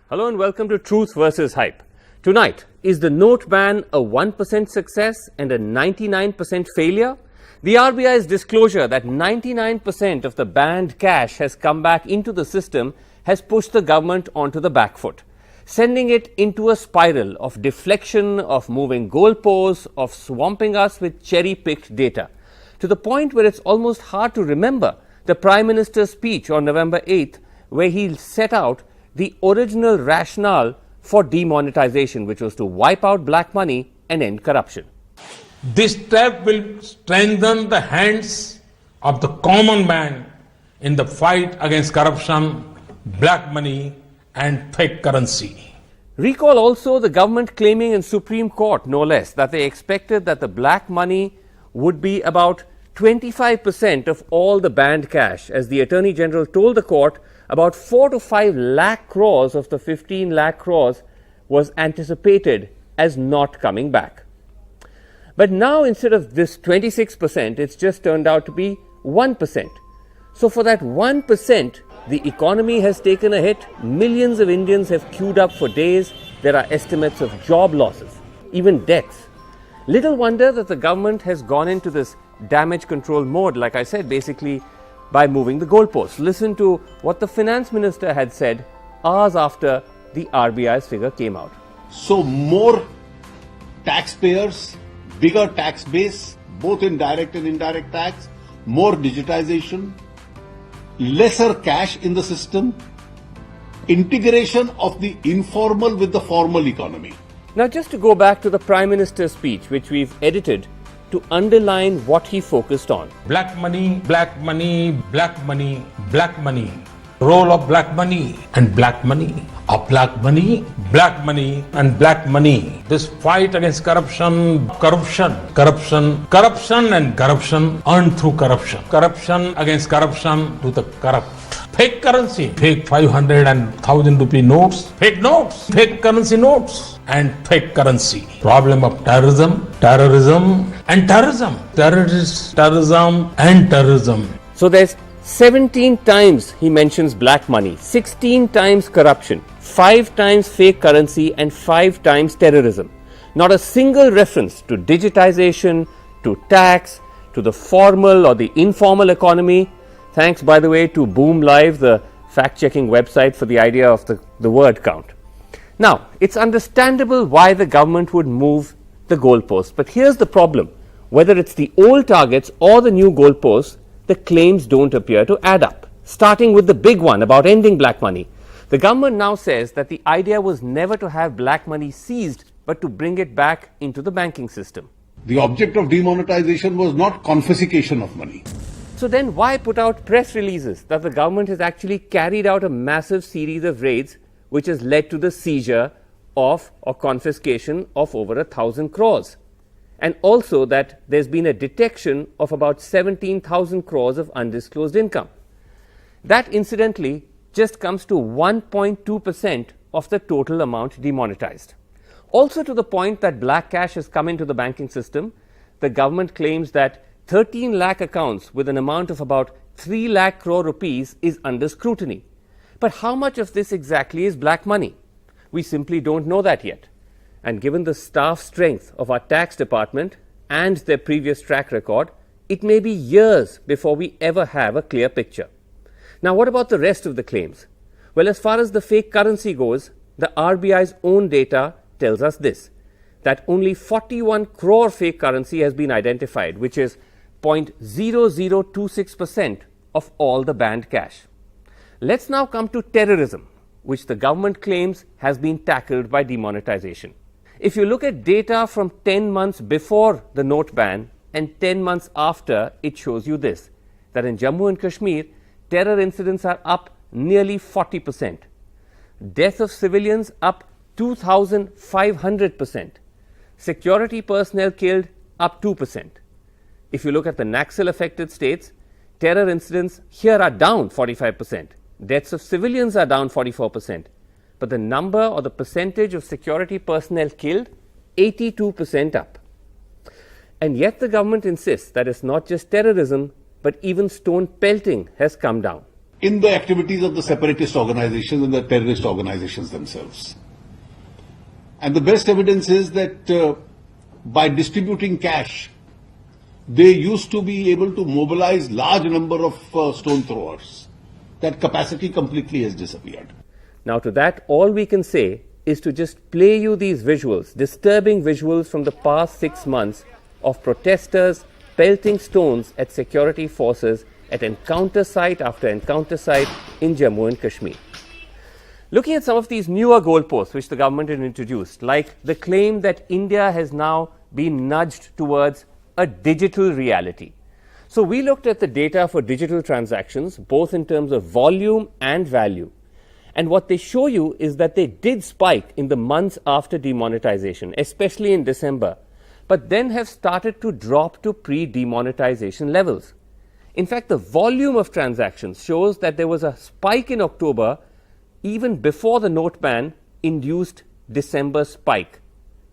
Hello and welcome to Truth versus Hype. Tonight, is the note ban a 1% success and a 99% failure? The RBI's disclosure that 99% of the banned cash has come back into the system has pushed the government onto the back foot, sending it into a spiral of deflection, of moving goalposts, of swamping us with cherry-picked data, to the point where it's almost hard to remember the Prime Minister's speech on November 8th, where he set out the original rationale for demonetization, which was to wipe out black money and end corruption. This step will strengthen the hands of the common man in the fight against corruption, black money and fake currency. Recall also the government claiming in Supreme Court, no less, that they expected that the black money would be about 25% of all the banned cash, as the Attorney General told the court about 4 to 5 lakh crores of the 15 lakh crores was anticipated as not coming back. But now instead of this 26%, it's just turned out to be 1%. So for that 1%, the economy has taken a hit. Millions of Indians have queued up for days. There are estimates of job losses, even deaths. Little wonder that the government has gone into this damage control mode, like I said, basically by moving the goalposts. Listen to what the finance minister had said hours after the RBI's figure came out. So more taxpayers, bigger tax base, both in direct and indirect tax, more digitization, lesser cash in the system, integration of the informal with the formal economy. Now, just to go back to the Prime Minister's speech, which we've edited to underline what he focused on. Black money, black money, black money, black money. Role of black money and black money. Of black money, black money and black money. This fight against corruption, corruption and corruption earned through corruption. Corruption against corruption to the corrupt. Fake currency, fake 500 and 1000 rupee notes, fake notes, fake currency notes and fake currency. Problem of terrorism and terrorism. Terrorism and terrorism. So there's 17 times he mentions black money, 16 times corruption, 5 times fake currency and 5 times terrorism. Not a single reference to digitization, to tax, to the formal or the informal economy. Thanks, by the way, to Boom Live, the fact-checking website, for the idea of the word count. Now, it's understandable why the government would move the goalposts, but here's the problem. Whether it's the old targets or the new goalposts, the claims don't appear to add up. Starting with the big one about ending black money. The government now says that the idea was never to have black money seized, but to bring it back into the banking system. The object of demonetization was not confiscation of money. So then why put out press releases that the government has actually carried out a massive series of raids which has led to the seizure of or confiscation of over 1,000 crores? And also that there's been a detection of about 17,000 crores of undisclosed income. That incidentally just comes to 1.2% of the total amount demonetized. Also to the point that black cash has come into the banking system, the government claims that 13 lakh accounts with an amount of about 3 lakh crore rupees is under scrutiny. But how much of this exactly is black money? We simply don't know that yet. And given the staff strength of our tax department and their previous track record, it may be years before we ever have a clear picture. Now, what about the rest of the claims? Well, as far as the fake currency goes, the RBI's own data tells us this, that only 41 crore fake currency has been identified, which is 0.0026% of all the banned cash. Let's now come to terrorism, which the government claims has been tackled by demonetization. If you look at data from 10 months before the note ban and 10 months after, it shows you this, that in Jammu and Kashmir, terror incidents are up nearly 40%. Death of civilians up 2,500%. Security personnel killed up 2%. If you look at the Naxal affected states, terror incidents here are down 45%. Deaths of civilians are down 44%. But the number or the percentage of security personnel killed, 82% up. And yet the government insists that it's not just terrorism, but even stone pelting has come down. in the activities of the separatist organizations and the terrorist organizations themselves. And the best evidence is that by distributing cash, they used to be able to mobilize large number of stone throwers. That capacity completely has disappeared. Now to that, all we can say is to just play you these visuals, disturbing visuals from the past 6 months of protesters pelting stones at security forces at encounter site after encounter site in Jammu and Kashmir. Looking at some of these newer goalposts which the government had introduced, like the claim that India has now been nudged towards a digital reality. So we looked at the data for digital transactions, both in terms of volume and value. And what they show you is that they did spike in the months after demonetization, especially in December, but then have started to drop to pre-demonetization levels. In fact, the volume of transactions shows that there was a spike in October even before the note ban induced December spike.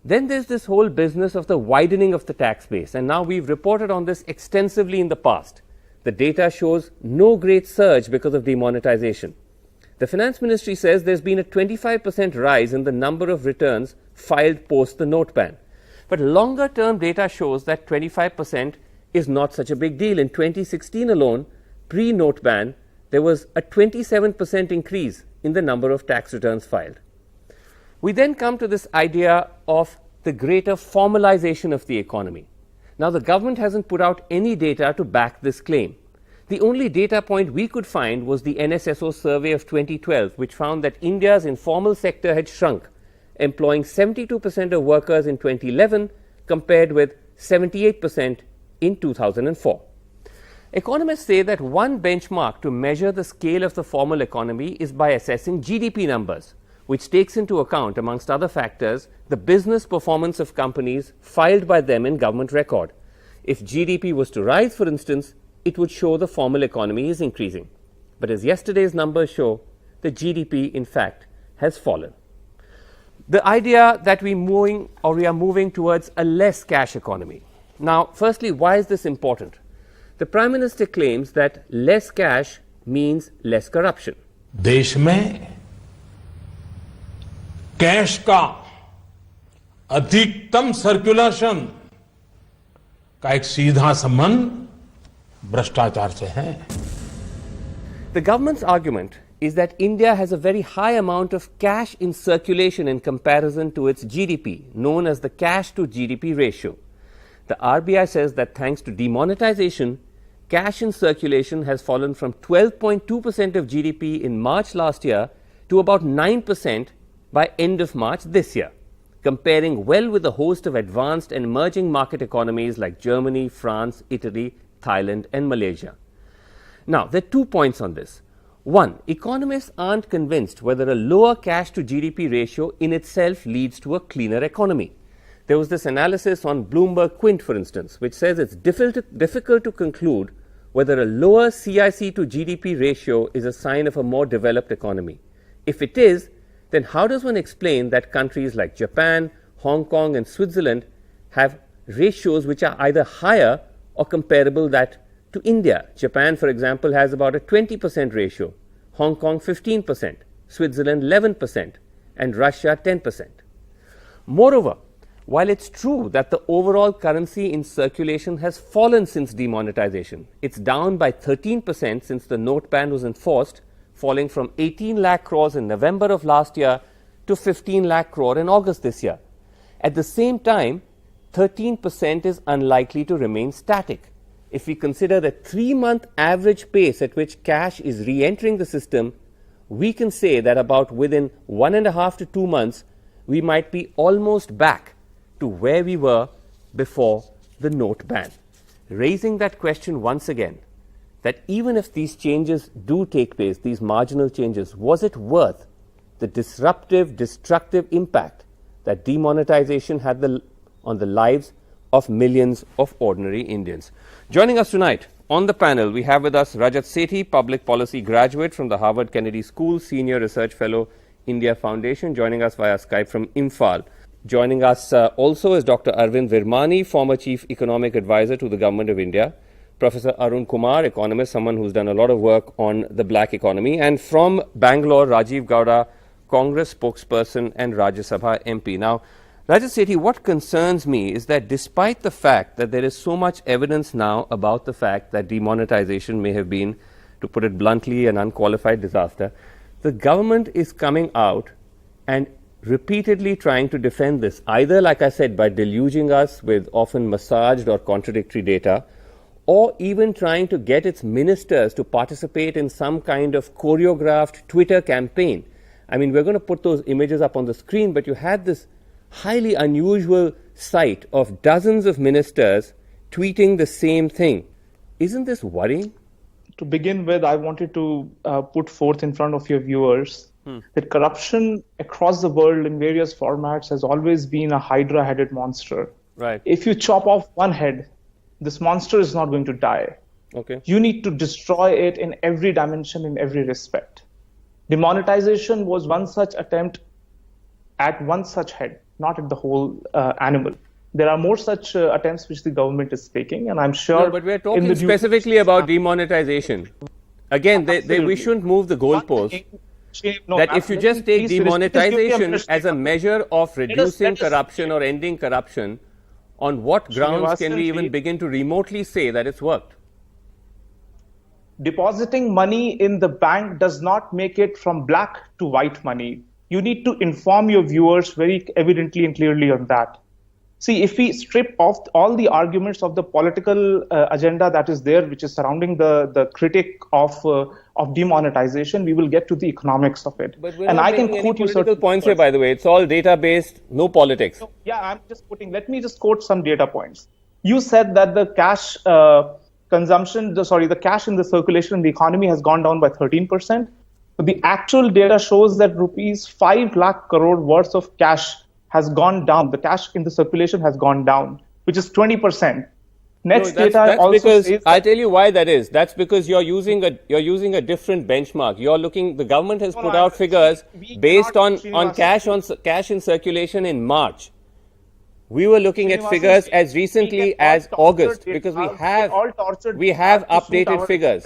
Then there's this whole business of the widening of the tax base, and now we've reported on this extensively in the past. The data shows no great surge because of demonetization. The Finance Ministry says there's been a 25% rise in the number of returns filed post the note ban. But longer term data shows that 25% is not such a big deal. In 2016 alone, pre-note ban, there was a 27% increase in the number of tax returns filed. We then come to this idea of the greater formalization of the economy. Now, the government hasn't put out any data to back this claim. The only data point we could find was the NSSO survey of 2012, which found that India's informal sector had shrunk, employing 72% of workers in 2011 compared with 78% in 2004. Economists say that one benchmark to measure the scale of the formal economy is by assessing GDP numbers, which takes into account, amongst other factors, the business performance of companies filed by them in government record. If GDP was to rise, for instance, it would show the formal economy is increasing. But as yesterday's numbers show, the GDP, in fact, has fallen. The idea that we are moving towards a less cash economy. Now, firstly, why is this important? The Prime Minister claims that less cash means less corruption. देश में cash का अधिकतम circulation का एक सीधा संबंध भ्रष्टाचार से है. The government's argument is that India has a very high amount of cash in circulation in comparison to its GDP, known as the cash to GDP ratio. The RBI says that thanks to demonetization, cash in circulation has fallen from 12.2% of GDP in March last year to about 9% by end of March this year, comparing well with a host of advanced and emerging market economies like Germany, France, Italy, Thailand and Malaysia. Now, there are 2 points on this. One, economists aren't convinced whether a lower cash to GDP ratio in itself leads to a cleaner economy. There was this analysis on Bloomberg Quint, for instance, which says it's difficult to conclude whether a lower CIC to GDP ratio is a sign of a more developed economy. If it is, then how does one explain that countries like Japan, Hong Kong and Switzerland have ratios which are either higher or comparable that to India? Japan, for example, has about a 20% ratio, Hong Kong 15%, Switzerland 11% and Russia 10%. Moreover, while it's true that the overall currency in circulation has fallen since demonetization, it's down by 13% since the note ban was enforced, falling from 18 lakh crores in November of last year to 15 lakh crore in August this year. At the same time, 13% is unlikely to remain static. If we consider the 3-month average pace at which cash is re-entering the system, we can say that about within 1.5 to 2 months, we might be almost back to where we were before the note ban, raising that question once again, that even if these changes do take place, these marginal changes, was it worth the disruptive, destructive impact that demonetization had on the lives of millions of ordinary Indians? Joining us tonight on the panel, we have with us Rajat Sethi, Public Policy graduate from the Harvard Kennedy School, Senior Research Fellow, India Foundation, joining us via Skype from Imphal. Joining us also is Dr. Arvind Virmani, former Chief Economic Advisor to the Government of India. Professor Arun Kumar, economist, someone who's done a lot of work on the black economy, and from Bangalore, Rajiv Gowda, Congress spokesperson and Rajya Sabha MP. Now, Rajesh Sethi, what concerns me is that despite the fact that there is so much evidence now about the fact that demonetization may have been, to put it bluntly, an unqualified disaster, the government is coming out and repeatedly trying to defend this, either, like I said, by deluging us with often massaged or contradictory data, or even trying to get its ministers to participate in some kind of choreographed Twitter campaign. I mean, we're going to put those images up on the screen, but you had this highly unusual sight of dozens of ministers tweeting the same thing. Isn't this worrying? To begin with, I wanted to put forth in front of your viewers that corruption across the world in various formats has always been a hydra-headed monster. Right. If you chop off one head, this monster is not going to die. Okay. You need to destroy it in every dimension, in every respect. Demonetization was one such attempt at one such head, not at the whole animal. There are more such attempts which the government is taking, and I'm sure. No, but we're talking specifically about demonetization. Again, we shouldn't move the goalpost. That if you just take demonetization as a measure of reducing corruption or ending corruption, on what grounds can we even begin to remotely say that it's worked? Depositing money in the bank does not make it from black to white money. You need to inform your viewers very evidently and clearly on that. See, if we strip off all the arguments of the political agenda that is there, which is surrounding the critic of demonetization, we will get to the economics of it. But and I can quote you certain points here, by the way. It's all data-based, no politics. So, yeah, I'm just quoting. Let me just quote some data points. You said that the cash the cash in the circulation in the economy has gone down by 13%. But the actual data shows that rupees 5 lakh crore worth of cash has gone down. The cash in the circulation has gone down, which is 20%. Next data also because says I'll tell you why that is. That's because you're using a different benchmark. You're looking. The government has put out figures based on cash in circulation in March. We were looking at figures as recently as August because we have updated figures.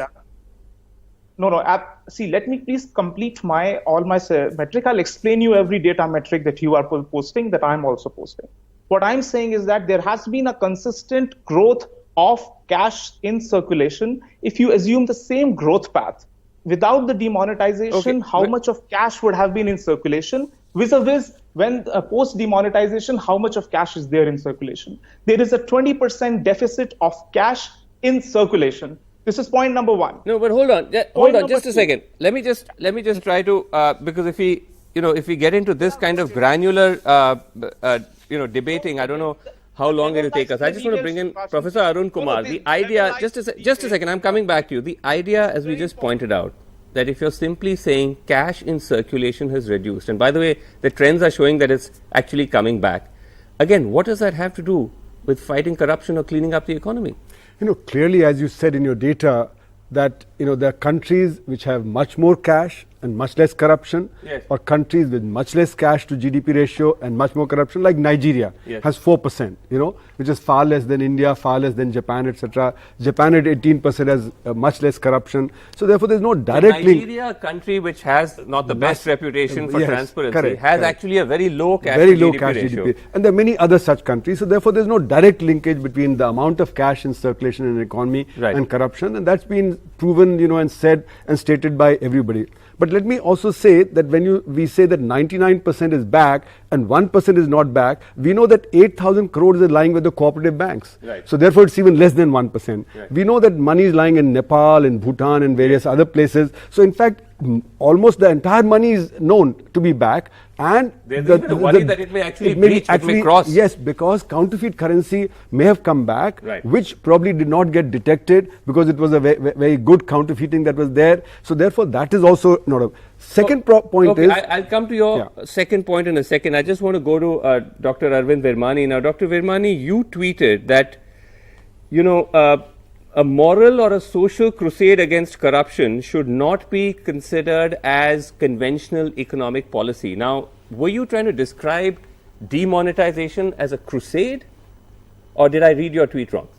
See, let me please complete my metric. I'll explain you every data metric that you are posting, that I'm also posting. What I'm saying is that there has been a consistent growth of cash in circulation. If you assume the same growth path, without the demonetization, how much of cash would have been in circulation, vis-a-vis when post-demonetization, how much of cash is there in circulation? There is a 20% deficit of cash in circulation. This is point number one. No, but hold on, just a second. Let me just try to because if we get into this kind of granular debating, I don't know how long it will take us. I just want to bring in Professor Arun Kumar. The idea, just a second, I'm coming back to you. The idea, as we just pointed out, that if you're simply saying cash in circulation has reduced, and by the way, the trends are showing that it's actually coming back. Again, what does that have to do with fighting corruption or cleaning up the economy? Clearly, as you said in your data, that there are countries which have much more cash and much less corruption, yes, or countries with much less cash to GDP ratio and much more corruption, like Nigeria, yes, has 4%, which is far less than India, far less than Japan, etc. Japan at 18% has much less corruption. So therefore, there's no direct link. Nigeria, a country which has not the best reputation for yes, transparency, has actually a very low cash very to low GDP cash ratio. GDP. And there are many other such countries. So therefore, there's no direct linkage between the amount of cash in circulation in the economy and corruption. And that's been proven, and said and stated by everybody. But let me also say that when we say that 99% is back and 1% is not back, we know that 8,000 crores is lying with the cooperative banks. Right. So therefore, it's even less than 1%. Right. We know that money is lying in Nepal, in Bhutan, and various other places. So in fact, almost the entire money is known to be back. And there's even a worry that it may actually breach, it may cross. Yes, because counterfeit currency may have come back, which probably did not get detected because it was a very good counterfeiting that was there. So therefore, that is also not a second point. Is I'll come to your second point in a second. I just want to go to Dr. Arvind Virmani. Now, Dr. Virmani, you tweeted that, a moral or a social crusade against corruption should not be considered as conventional economic policy. Now, were you trying to describe demonetization as a crusade, or did I read your tweet wrong?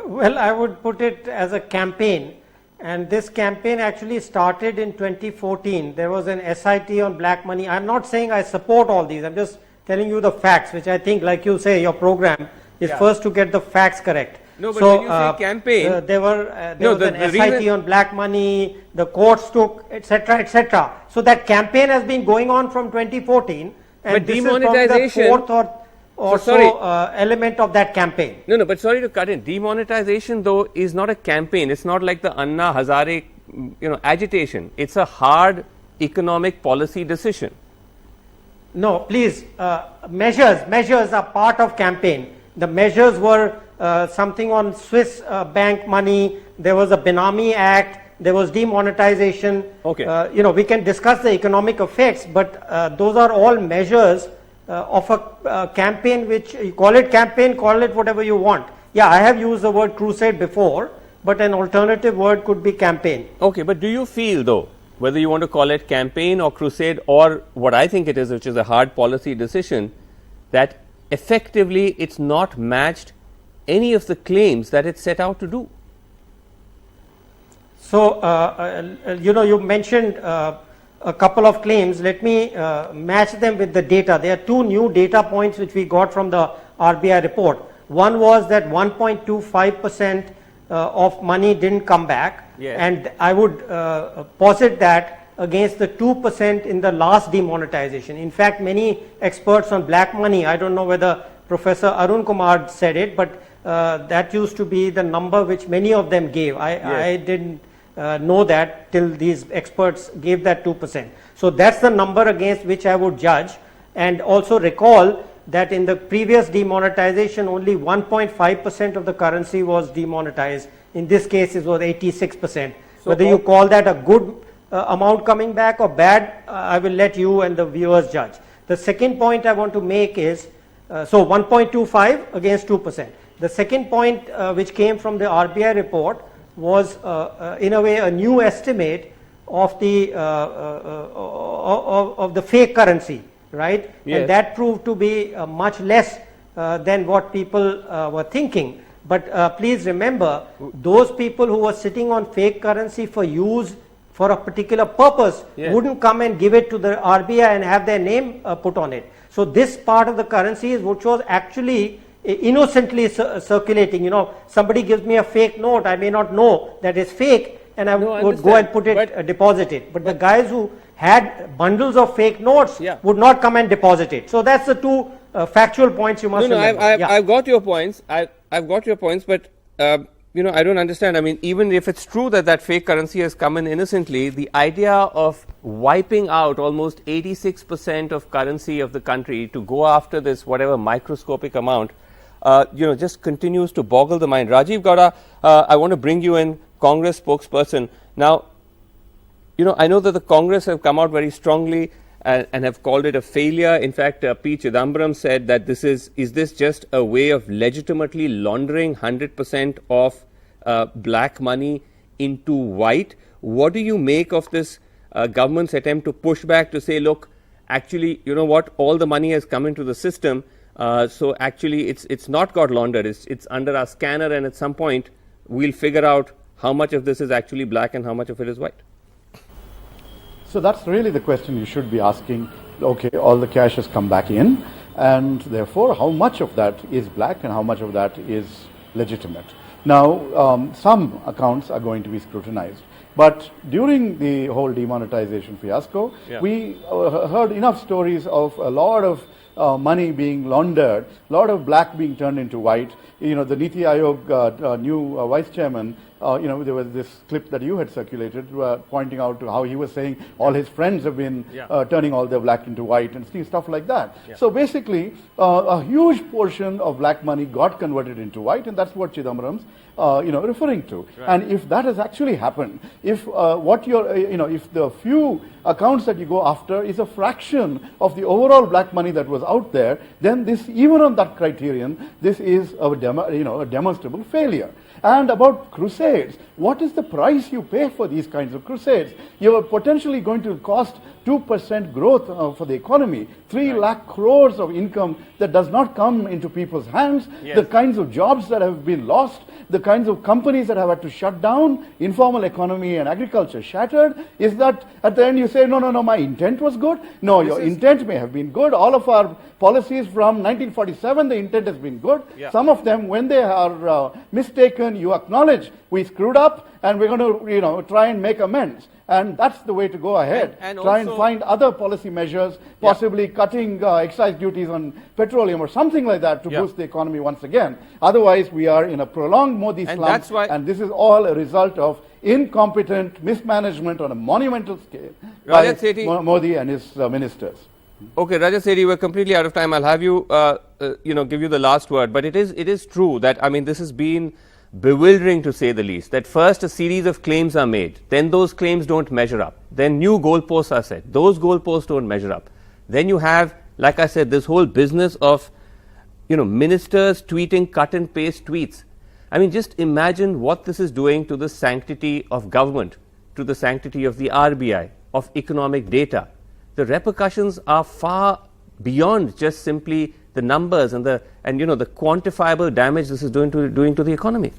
Well, I would put it as a campaign, and this campaign actually started in 2014. There was an SIT on black money. I'm not saying I support all these, I'm just telling you the facts, which I think, like you say, your program is first to get the facts correct. No, but when you say campaign, there was an SIT on black money, the courts took, etc., etc. So that campaign has been going on from 2014, and but this demonetization, is probably the fourth or so element of that campaign. No, but sorry to cut in. Demonetization, though, is not a campaign. It's not like the Anna Hazare, agitation. It's a hard economic policy decision. No, please, measures are part of campaign. The measures were something on Swiss bank money, there was a Benami Act, there was demonetization. Okay. We can discuss the economic effects, but those are all measures of a campaign, which you call it campaign, call it whatever you want. Yeah, I have used the word crusade before, but an alternative word could be campaign. Okay, but do you feel, though, whether you want to call it campaign or crusade or what I think it is, which is a hard policy decision, that effectively it's not matched any of the claims that it set out to do? So, you mentioned a couple of claims. Let me match them with the data. There are two new data points which we got from the RBI report. One was that 1.25% of money didn't come back, and I would posit that against the 2% in the last demonetization. In fact, many experts on black money, I don't know whether Professor Arun Kumar said it, but that used to be the number which many of them gave. I didn't know that till these experts gave that 2%. So that's the number against which I would judge, and also recall that in the previous demonetization only 1.5% of the currency was demonetized. In this case it was 86%. So whether you call that a good amount coming back or bad, I will let you and the viewers judge. The second point I want to make is, so 1.25 against 2%. The second point which came from the RBI report was in a way a new estimate of the fake currency, right? Yes. And that proved to be much less than what people were thinking. But please remember, those people who were sitting on fake currency for use for a particular purpose wouldn't come and give it to the RBI and have their name put on it. So this part of the currency is which was actually innocently circulating. Somebody gives me a fake note, I may not know that it's fake, and I would go and put it, deposit it. But the guys who had bundles of fake notes would not come and deposit it. So that's the two factual points you must remember. I've got your points. I've got your points, but I don't understand. I mean, even if it's true that fake currency has come in innocently, the idea of wiping out almost 86% of currency of the country to go after this whatever microscopic amount, just continues to boggle the mind. Rajiv Gowda, I want to bring you in, Congress spokesperson. Now, I know that the Congress have come out very strongly and have called it a failure. In fact, P. Chidambaram said that is this just a way of legitimately laundering 100% of black money into white? What do you make of this government's attempt to push back to say, look, actually, you know what, all the money has come into the system, so actually it's not got laundered, it's under our scanner, and at some point we'll figure out how much of this is actually black and how much of it is white? So that's really the question you should be asking. Okay, all the cash has come back in, and therefore how much of that is black and how much of that is legitimate? Now, some accounts are going to be scrutinized, but during the whole demonetization fiasco, we heard enough stories of a lot of money being laundered, a lot of black being turned into white. The Niti Aayog new vice chairman, there was this clip that you had circulated pointing out to how he was saying all his friends have been turning all their black into white and stuff like that. So basically, a huge portion of black money got converted into white, and that's what Chidambaram's referring to. And if that has actually happened, if if the few accounts that you go after is a fraction of the overall black money that was out there, then this, even on that criterion, this is a demonstrable failure. And about crusades, what is the price you pay for these kinds of crusades? You are potentially going to cost 2% growth for the economy, 3 lakh crores of income that does not come into people's hands, the kinds of jobs that have been lost, the kinds of companies that have had to shut down, informal economy and agriculture shattered, is that at the end you say, no, my intent was good? No, your intent may have been good. All of our policies from 1947, the intent has been good. Some of them, when they are mistaken, you acknowledge we screwed up and we're going to try and make amends. And that's the way to go ahead. And try also, and find other policy measures, possibly cutting excise duties on petroleum or something like that to boost the economy once again. Otherwise, we are in a prolonged Modi slump. That's why, and this is all a result of incompetent mismanagement on a monumental scale by Modi and his ministers. Okay, Rajat Sethi, we're completely out of time. I'll have you, give you the last word. But it is true that, I mean, this has been bewildering to say the least, that first a series of claims are made, then those claims don't measure up, then new goalposts are set, those goalposts don't measure up. Then you have, like I said, this whole business of, ministers tweeting cut and paste tweets. I mean, just imagine what this is doing to the sanctity of government, to the sanctity of the RBI, of economic data. The repercussions are far beyond just simply the numbers and the quantifiable damage this is doing to the economy.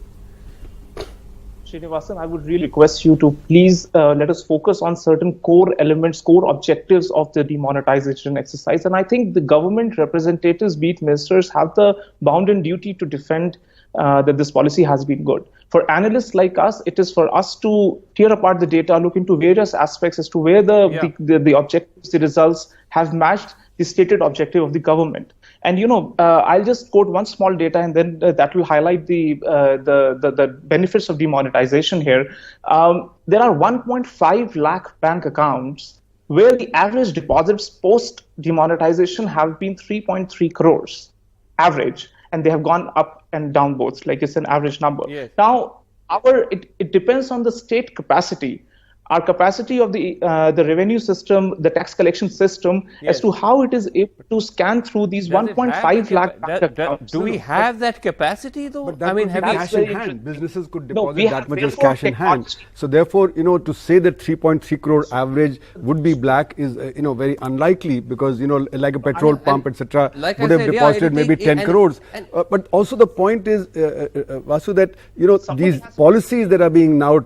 Srinivasan, I would really request you to please let us focus on certain core elements, core objectives of the demonetization exercise. And I think the government representatives, be it ministers, have the bounden duty to defend that this policy has been good. For analysts like us, it is for us to tear apart the data, look into various aspects as to where the objectives, the results have matched the stated objective of the government. And I'll just quote one small data, and then that will highlight the benefits of demonetization here. There are 1.5 lakh bank accounts where the average deposits post demonetization have been 3.3 crores average, and they have gone up and down both. Like, it's an average number. Yes. Now, it depends on the state capacity. Our capacity of the revenue system, the tax collection system, as to how it is able to scan through these 1.5 lakh bank accounts. Do we have that capacity, though? But that I mean, could be have cash we, in hand. Businesses could No, deposit we that have much as therefore cash in hand. technology. So therefore, to say that 3.3 crore average would be black is, very unlikely, because, like a petrol pump, etc., like would I have said, deposited maybe 10 crores. But also the point is, Vasu, that, these policies that are being now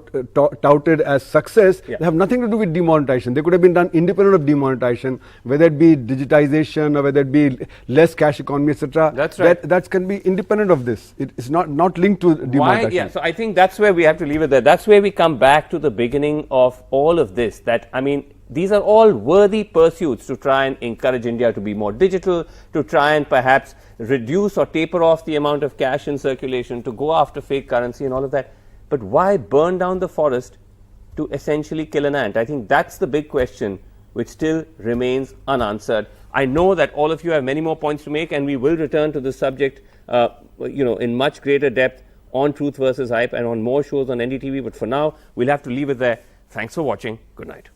touted as success, they have nothing to do with demonetization. They could have been done independent of demonetization, whether it be digitization or whether it be less cash economy, etc. That's right. That can be independent of this. It is not linked to demonetization. Yeah, so I think that's where we have to leave it there. That's where we come back to the beginning of all of this. That, I mean, these are all worthy pursuits to try and encourage India to be more digital, to try and perhaps reduce or taper off the amount of cash in circulation, to go after fake currency and all of that. But why burn down the forest to essentially kill an ant? I think that's the big question which still remains unanswered. I know that all of you have many more points to make, and we will return to this subject in much greater depth on Truth versus Hype and on more shows on NDTV. But for now, we'll have to leave it there. Thanks for watching. Good night.